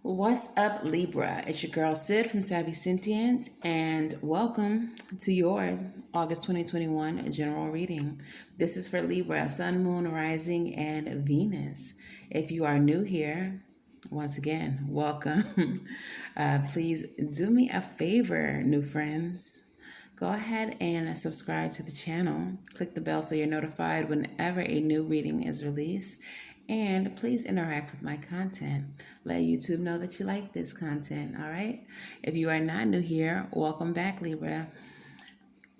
What's up, Libra? It's your girl Sid from Savy, Sentient, and welcome to your August 2021 general reading. This is for Libra, Sun, Moon, Rising, and Venus. If you are new here, once again, welcome. Please do me a favor, new friends. Go ahead and subscribe to the channel. Click the bell so you're notified whenever a new reading is released. And please interact with my content. Let YouTube know that you like this content, all right? If you are not new here, welcome back, Libra.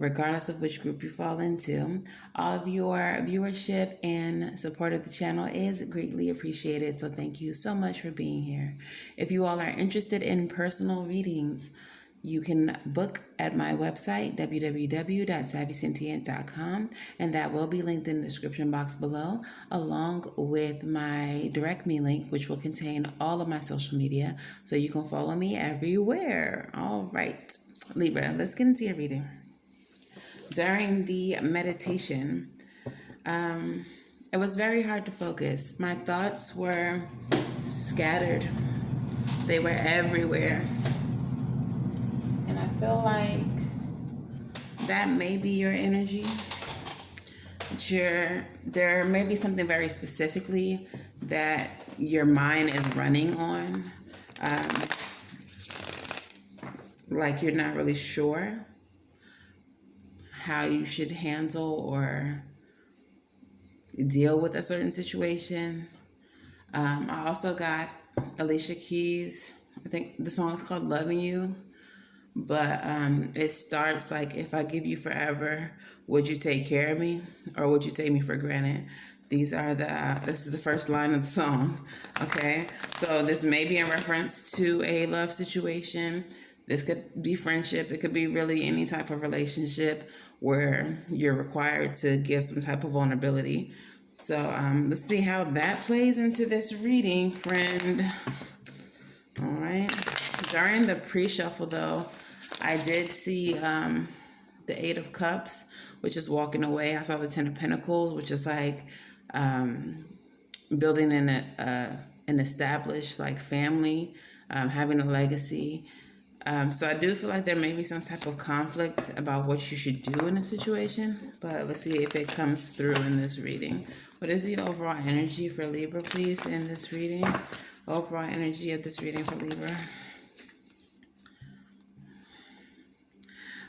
Regardless of which group you fall into, all of your viewership and support of the channel is greatly appreciated. So thank you so much for being here. If you all are interested in personal readings, you can book at my website, www.savvysentient.com, and that will be linked in the description box below, along with my direct me link, which will contain all of my social media, so you can follow me everywhere. All right, Libra, let's get into your reading. During the meditation, it was very hard to focus. My thoughts were scattered. They were everywhere. And I feel like that may be your energy. There may be something very specifically that your mind is running on. Like you're not really sure how you should handle or deal with a certain situation. I also got Alicia Keys. I think the song is called Loving You. But it starts like, if I give you forever, would you take care of me, or would you take me for granted? This is the first line of the song. Okay, so this may be in reference to a love situation. This could be friendship. It could be really any type of relationship where you're required to give some type of vulnerability. So let's see how that plays into this reading, friend. All right. During the pre-shuffle, though, I did see the Eight of Cups, which is walking away. I saw the Ten of Pentacles, which is like building an established like family, having a legacy. So I do feel like there may be some type of conflict about what you should do in a situation, but let's see if it comes through in this reading. What is the overall energy for Libra, please, in this reading? Overall energy of this reading for Libra.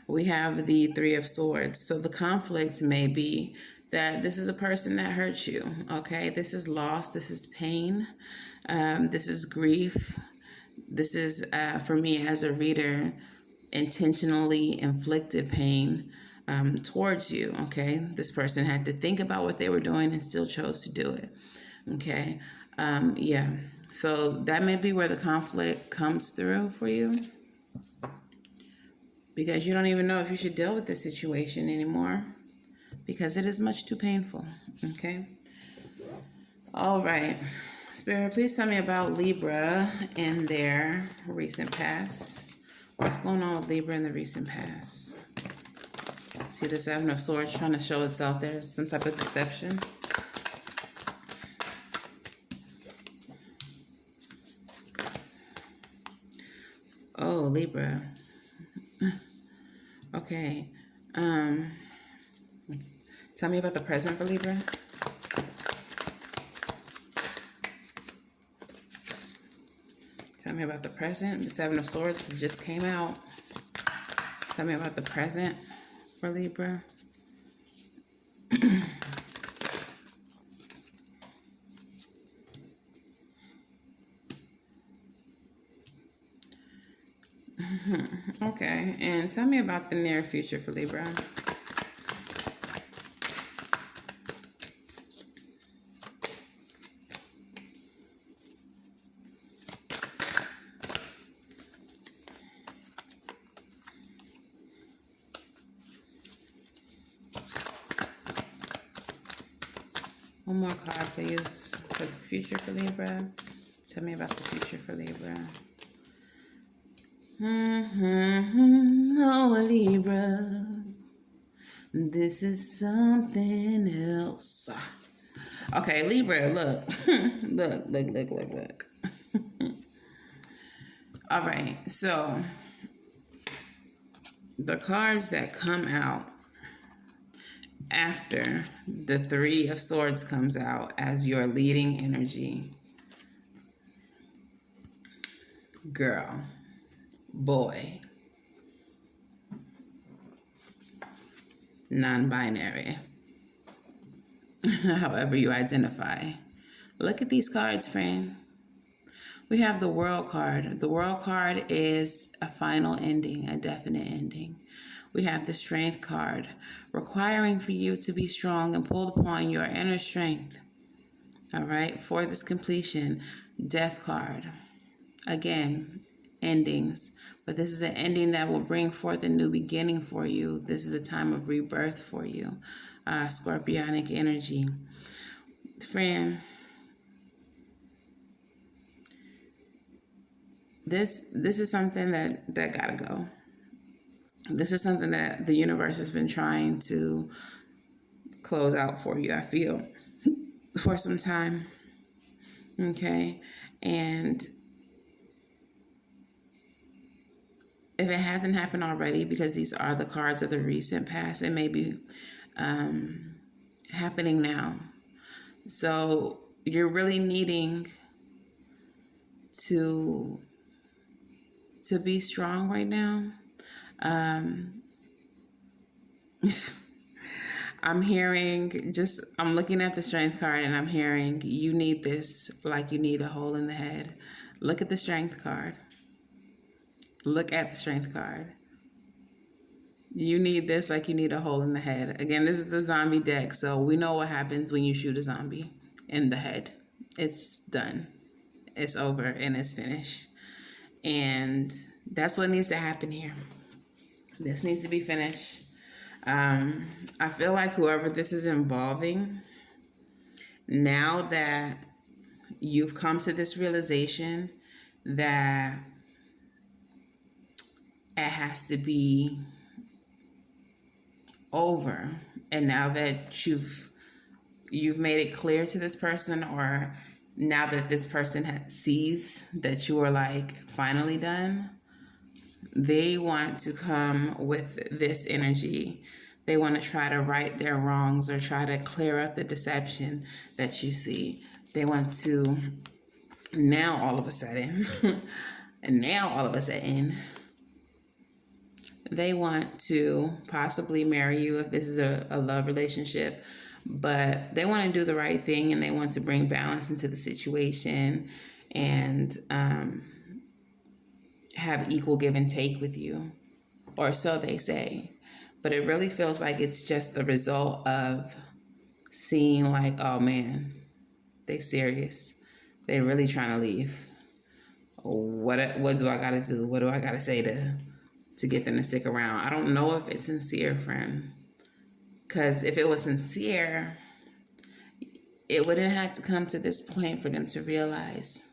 We have the Three of Swords. So the conflict may be that this is a person that hurt you, okay? This is loss. This is pain. This is grief. This is, for me as a reader, intentionally inflicted pain towards you, okay? This person had to think about what they were doing and still chose to do it, okay? Yeah. So that may be where the conflict comes through for you, because you don't even know if you should deal with this situation anymore because it is much too painful, okay? All right. Spirit, please tell me about Libra in their recent past. What's going on with Libra in the recent past? See the Seven of Swords trying to show itself. There's some type of deception. Oh, Libra. Okay. Tell me about the present for Libra. Tell me about the present. The Seven of Swords just came out. Tell me about the present for Libra. Okay, and tell me about the near future for Libra. One more card, please, for the future for Libra. Tell me about the future for Libra. Oh, Libra, this is something else. Okay, Libra, look. Look. All right, so the cards that come out after the Three of Swords comes out as your leading energy. Girl, boy, non-binary, however you identify. Look at these cards, friend. We have the World card. The World card is a final ending, a definite ending. We have the Strength card, requiring for you to be strong and pull upon your inner strength. All right, for this completion. Death card. Again, endings. But this is an ending that will bring forth a new beginning for you. This is a time of rebirth for you. Scorpionic energy. Friend, this is something that gotta go. This is something that the universe has been trying to close out for you, I feel, for some time. Okay? And if it hasn't happened already, because these are the cards of the recent past, it may be happening now. So you're really needing to be strong right now. I'm hearing, I'm looking at the Strength card and I'm hearing you need this like you need a hole in the head. Look at the Strength card. Look at the Strength card. You need this like you need a hole in the head. Again, this is the zombie deck, so we know what happens when you shoot a zombie in the head. It's done. It's over and it's finished. And that's what needs to happen here. This needs to be finished. I feel like whoever this is involving, now that you've come to this realization that it has to be over, and now that you've made it clear to this person, or now that this person sees that you are like finally done, they want to come with this energy. They want to try to right their wrongs or try to clear up the deception that you see. They want to now all of a sudden they want to possibly marry you if this is a love relationship, but they want to do the right thing and they want to bring balance into the situation and have equal give and take with you, or so they say. But it really feels like it's just the result of seeing like, oh man, they serious. They're really trying to leave. What do I got to do? What do I got to say to get them to stick around? I don't know if it's sincere, friend. Because if it was sincere, it wouldn't have to come to this point for them to realize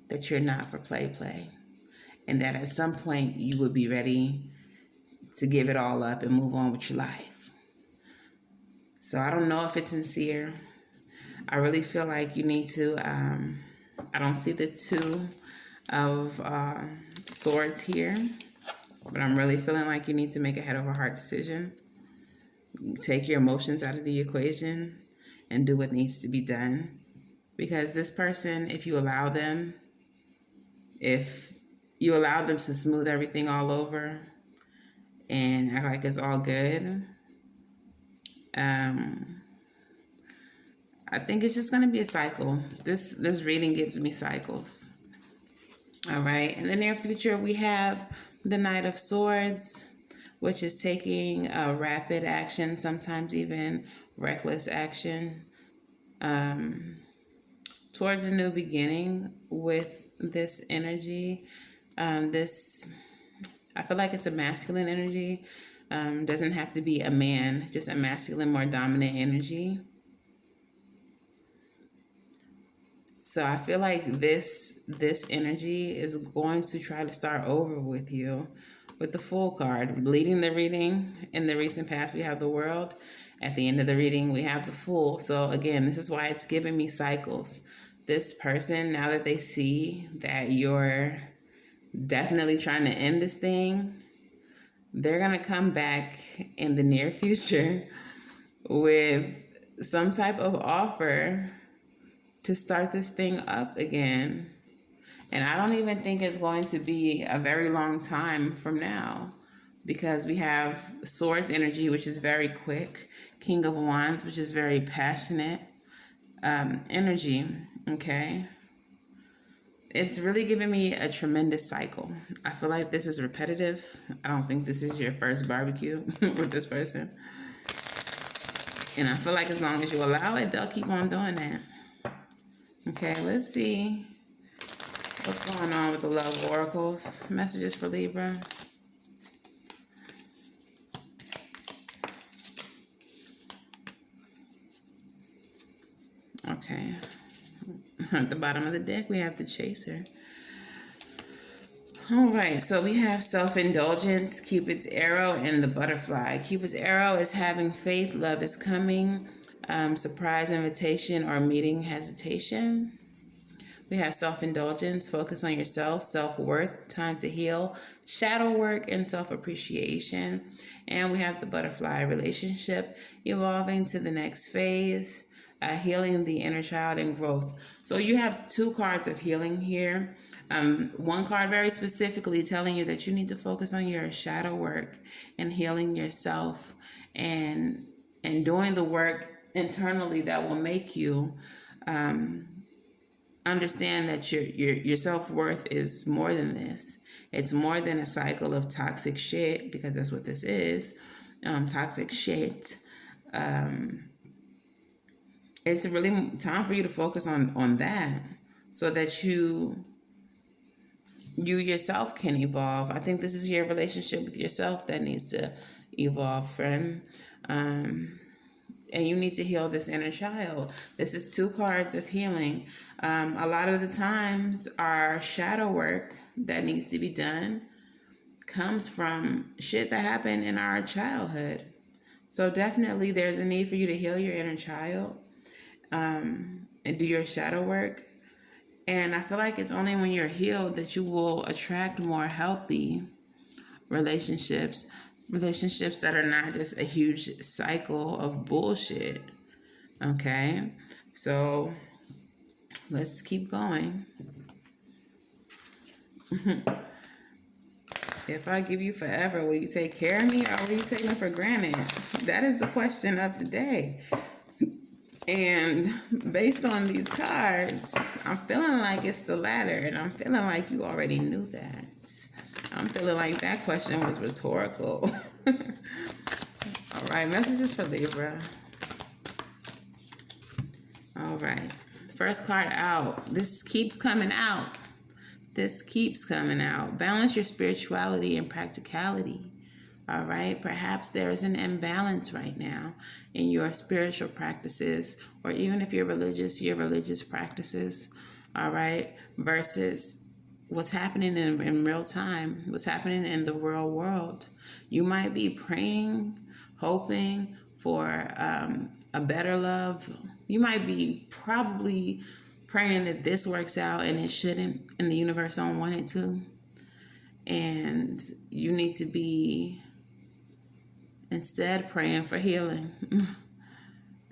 that you're not for play. And that at some point you would be ready to give it all up and move on with your life. So I don't know if it's sincere. I really feel like you need to, I don't see the Two of Swords here, but I'm really feeling like you need to make a head over heart decision. Take your emotions out of the equation and do what needs to be done. Because this person, if you allow them to smooth everything all over and act like it's all good, I think it's just going to be a cycle. This reading gives me cycles. All right. In the near future, we have the Knight of Swords, which is taking rapid action, sometimes even reckless action, towards a new beginning with this energy. I feel like it's a masculine energy. Doesn't have to be a man, just a masculine, more dominant energy. So I feel like this energy is going to try to start over with you with the Fool card. Leading the reading in the recent past, we have the World. At the end of the reading, we have the Fool. So again, this is why it's giving me cycles. This person, now that they see that you're definitely trying to end this thing, they're going to come back in the near future with some type of offer to start this thing up again. And I don't even think it's going to be a very long time from now, because we have Swords energy, which is very quick, King of Wands, which is very passionate energy, okay? It's really giving me a tremendous cycle. I feel like this is repetitive. I don't think this is your first barbecue with this person. And I feel like as long as you allow it, they'll keep on doing that. Okay, let's see what's going on with the love oracles. Messages for Libra. Okay. At the bottom of the deck, we have the Chaser. All right, so we have self-indulgence, Cupid's arrow, and the butterfly. Cupid's arrow is having faith, love is coming, surprise invitation or meeting hesitation. We have self-indulgence, focus on yourself, self-worth, time to heal, shadow work, and self-appreciation. And we have the butterfly, relationship, evolving to the next phase, healing the inner child, and growth. So you have two cards of healing here. One card very specifically telling you that you need to focus on your shadow work and healing yourself and doing the work internally that will make you understand that your self-worth is more than this. It's more than a cycle of toxic shit, because that's what this is, toxic shit. It's really time for you to focus on that, so that you yourself can evolve. I think this is your relationship with yourself that needs to evolve, friend. And you need to heal this inner child. This is two cards of healing. A lot of the times our shadow work that needs to be done comes from shit that happened in our childhood. So definitely there's a need for you to heal your inner child and do your shadow work. And I feel like it's only when you're healed that you will attract more healthy relationships that are not just a huge cycle of bullshit. Okay? So let's keep going. If I give you forever, will you take care of me, or will you take me for granted? That is the question of the day. And based on these cards, I'm feeling like it's the latter, and I'm feeling like you already knew that. I'm feeling like that question was rhetorical. All right, messages for Libra. All right, first card out. This keeps coming out. This keeps coming out. Balance your spirituality and practicality. All right, perhaps there is an imbalance right now in your spiritual practices, or even if you're religious, your religious practices, all right, versus what's happening in real time, what's happening in the real world. You might be praying, hoping for a better love. You might be probably praying that this works out, and it shouldn't, and the universe don't want it to. And you need to be instead praying for healing.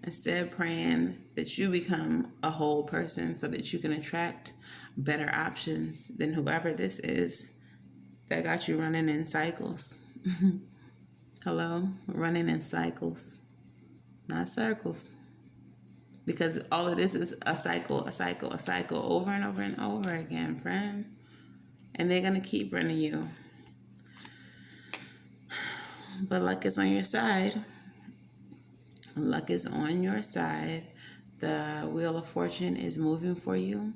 Instead praying that you become a whole person so that you can attract better options than whoever this is that got you running in cycles. Hello? Running in cycles, not circles. Because all of this is a cycle, over and over and over again, friend. And they're going to keep running you. But luck is on your side. Luck is on your side. The wheel of fortune is moving for you.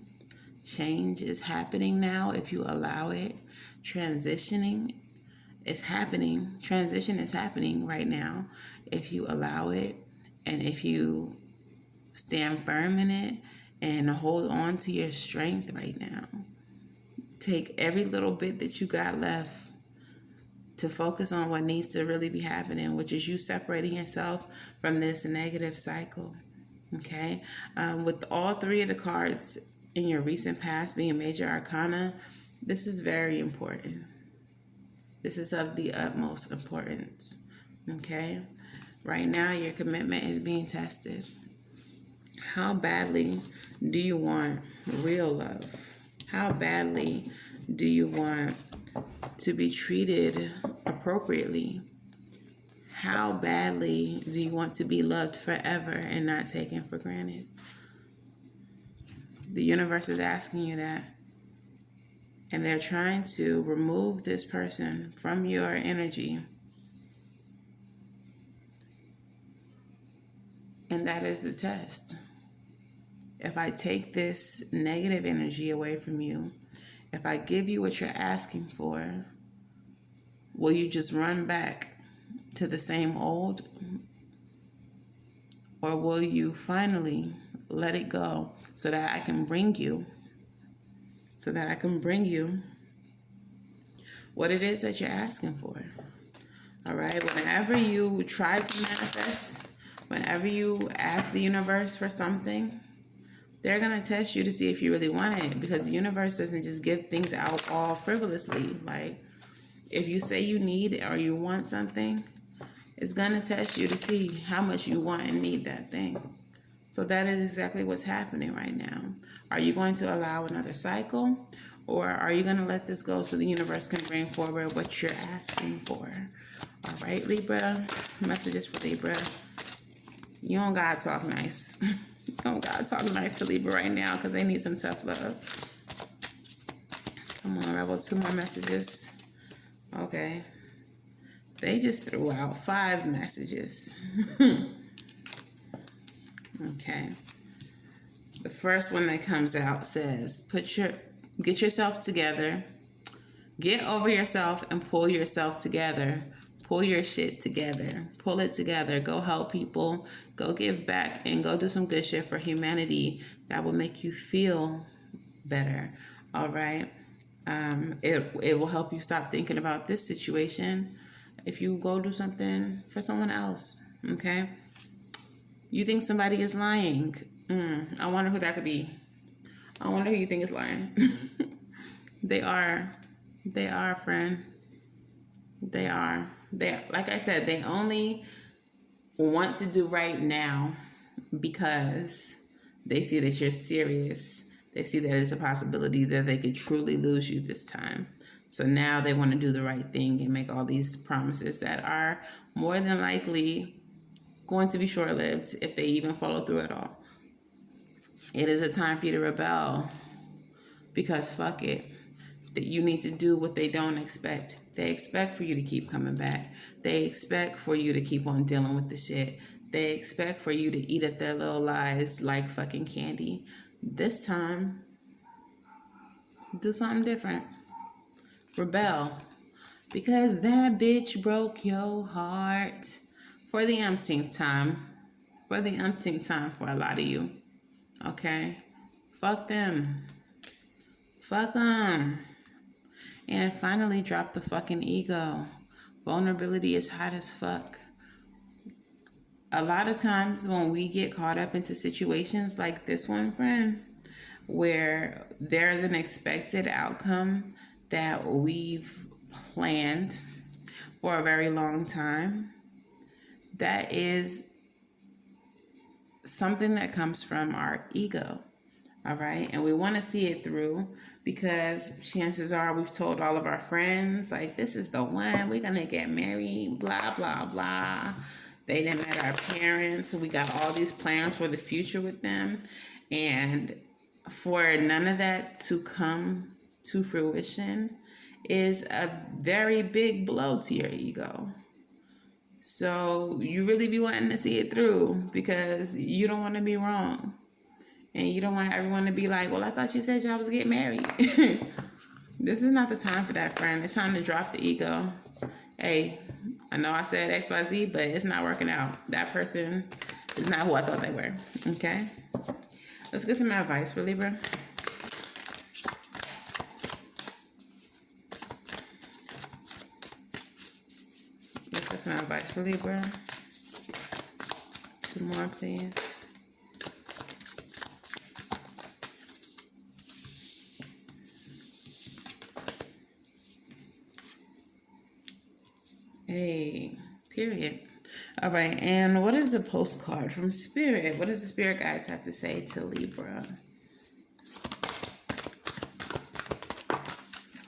Change is happening now if you allow it. Transitioning is happening. Transition is happening right now if you allow it, and if you stand firm in it and hold on to your strength right now. Take every little bit that you got left to focus on what needs to really be happening, which is you separating yourself from this negative cycle, okay? With all three of the cards in your recent past being major arcana, This is very important. This is of the utmost importance. Okay? Right now, your commitment is being tested. How badly do you want real love? How badly do you want to be treated appropriately? How badly do you want to be loved forever and not taken for granted? The universe is asking you that. And they're trying to remove this person from your energy. And that is the test. If I take this negative energy away from you, if I give you what you're asking for, will you just run back to the same old? Or will you finally let it go so that I can bring you what it is that you're asking for? All right? Whenever you try to manifest, whenever you ask the universe for something, they're going to test you to see if you really want it, because the universe doesn't just give things out all frivolously. Like, if you say you need or you want something, it's going to test you to see how much you want and need that thing. So that is exactly what's happening right now. Are you going to allow another cycle, or are you going to let this go so the universe can bring forward what you're asking for? All right, Libra. Messages for Libra. You don't got to talk nice. You don't got to talk nice to Libra right now because they need some tough love. Come on, Rebel. 2 more messages. Okay. They just threw out 5 messages. Okay. The first one that comes out says, get yourself together, get over yourself and pull yourself together. Pull your shit together. Pull it together. Go help people. Go give back and go do some good shit for humanity that will make you feel better. All right. It will help you stop thinking about this situation if you go do something for someone else. Okay. You think somebody is lying. I wonder who that could be. I wonder who you think is lying. They are. They are, friend. They are. Like I said, they only want to do right now because they see that you're serious. They see that it's a possibility that they could truly lose you this time. So now they want to do the right thing and make all these promises that are more than likely going to be short-lived if they even follow through at all. It is a time for you to rebel because fuck it. That you need to do what they don't expect. They expect for you to keep coming back. They expect for you to keep on dealing with the shit. They expect for you to eat up their little lies like fucking candy. This time, do something different. Rebel. Because that bitch broke your heart for the umpteenth time. For the umpteenth time for a lot of you. Okay? Fuck them. Fuck them. And finally, drop the fucking ego. Vulnerability is hot as fuck. A lot of times when we get caught up into situations like this one, friend, where there's an expected outcome that we've planned for a very long time, that is something that comes from our ego. All right. And we want to see it through because chances are we've told all of our friends, like, this is the one, we're going to get married, blah, blah, blah. They didn't met our parents. We got all these plans for the future with them. And for none of that to come to fruition is a very big blow to your ego. So you really be wanting to see it through because you don't want to be wrong. And you don't want everyone to be like, well, I thought you said y'all was getting married. This is not the time for that, friend. It's time to drop the ego. Hey, I know I said XYZ, but it's not working out. That person is not who I thought they were. Okay? Let's get some advice for Libra. Let's get some advice for Libra. 2 more, please. Hey, period. All right, and what is the postcard from Spirit? What does the Spirit guys have to say to Libra?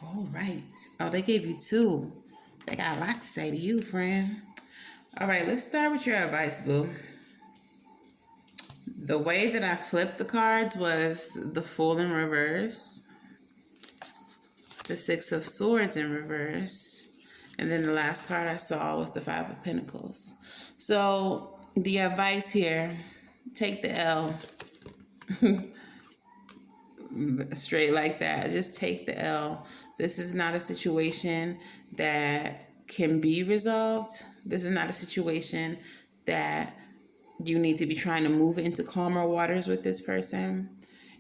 All right. Oh, they gave you two. They got a lot to say to you, friend. All right, let's start with your advice, boo. The way that I flipped the cards was the Fool in reverse, the Six of Swords in reverse, and then the last card I saw was the Five of Pentacles. So the advice here, take the L. Straight like that. Just take the L. This is not a situation that can be resolved. This is not a situation that you need to be trying to move into calmer waters with this person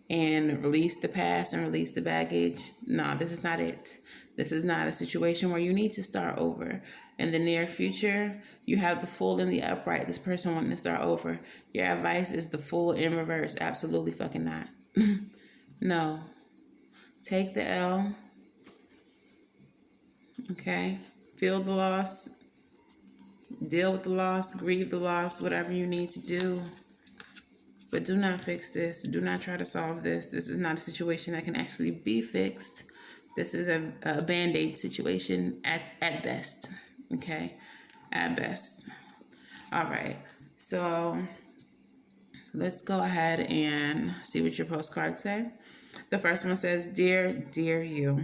and release the past and release the baggage. No, this is not it. This is not a situation where you need to start over. In the near future, you have the Fool in the upright, this person wanting to start over. Your advice is the Fool in reverse. Absolutely fucking not. No. Take the L. Okay? Feel the loss. Deal with the loss. Grieve the loss. Whatever you need to do. But do not fix this. Do not try to solve this. This is not a situation that can actually be fixed. This is a Band-Aid situation at best. Okay? At best. All right. So let's go ahead and see what your postcards say. The first one says, Dear you.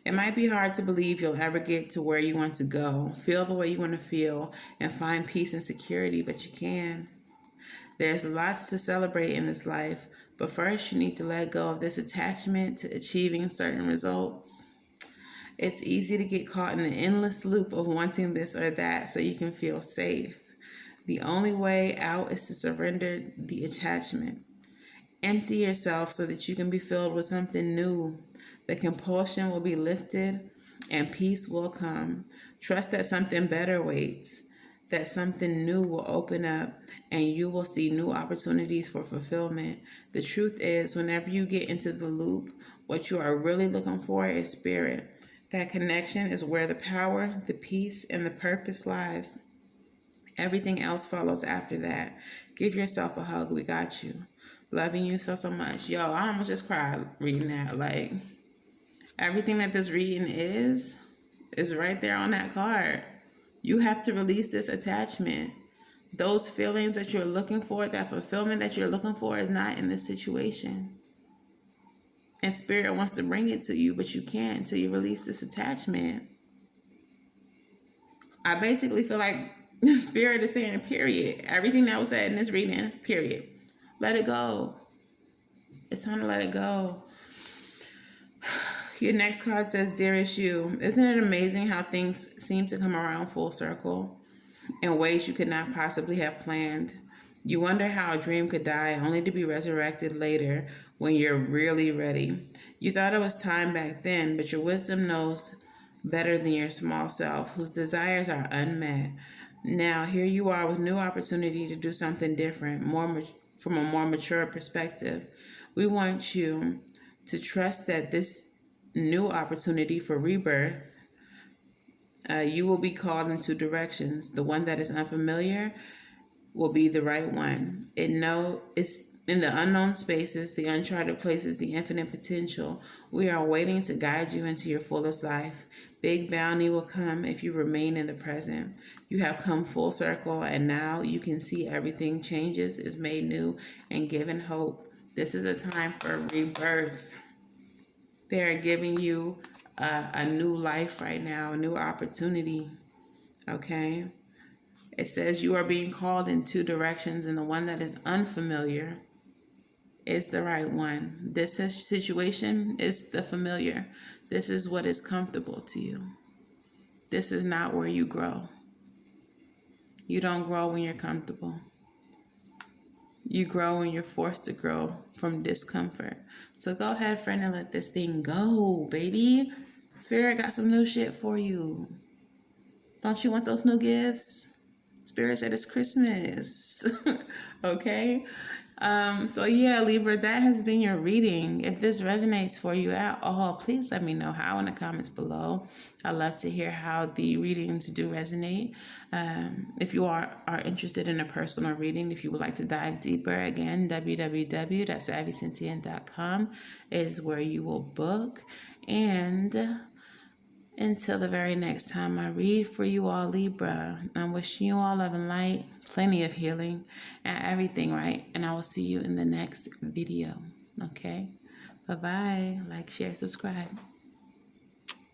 It might be hard to believe you'll ever get to where you want to go, feel the way you want to feel, and find peace and security, but you can. There's lots to celebrate in this life, but first you need to let go of this attachment to achieving certain results. It's easy to get caught in the endless loop of wanting this or that so you can feel safe. The only way out is to surrender the attachment. Empty yourself so that you can be filled with something new. The compulsion will be lifted and peace will come. Trust that something better waits, that something new will open up and you will see new opportunities for fulfillment. The truth is, whenever you get into the loop, what you are really looking for is spirit. That connection is where the power, the peace, and the purpose lies. Everything else follows after that. Give yourself a hug. We got you. Loving you so much. Yo, I almost just cried reading that. Like, everything that this reading is right there on that card. You have to release this attachment. Those feelings that you're looking for, that fulfillment that you're looking for is not in this situation. And spirit wants to bring it to you, but you can't until you release this attachment. I basically feel like spirit is saying, period. Everything that was said in this reading, period. Let it go. It's time to let it go. Your next card says, Dearest you. Isn't it amazing how things seem to come around full circle in ways you could not possibly have planned? You wonder how a dream could die only to be resurrected later when you're really ready. You thought it was time back then, but your wisdom knows better than your small self, whose desires are unmet. Now, here you are with new opportunity to do something different, from a more mature perspective. We want you to trust that this new opportunity for rebirth, you will be called in two directions. The one that is unfamiliar will be the right one. It's in the unknown spaces, the uncharted places, the infinite potential. We are waiting to guide you into your fullest life. Big bounty will come if you remain in the present. You have come full circle, and now you can see everything changes, is made new, and given hope. This is a time for rebirth. They are giving you a new life right now, a new opportunity. Okay? It says you are being called in two directions, and the one that is unfamiliar is the right one. This situation is the familiar. This is what is comfortable to you. This is not where you grow. You don't grow when you're comfortable. You grow when you're forced to grow from discomfort. So go ahead, friend, and let this thing go, baby. Spirit got some new shit for you. Don't you want those new gifts? Spirit said it's Christmas. Okay? So yeah, Libra, that has been your reading. If this resonates for you at all, please let me know how in the comments below. I love to hear how the readings do resonate. If you are interested in a personal reading, if you would like to dive deeper, again, www.savvysentient.com is where you will book. And until the very next time I read for you all, Libra, I'm wishing you all love and light, plenty of healing, and everything right. And I will see you in the next video. Okay? Bye-bye. Like, share, subscribe.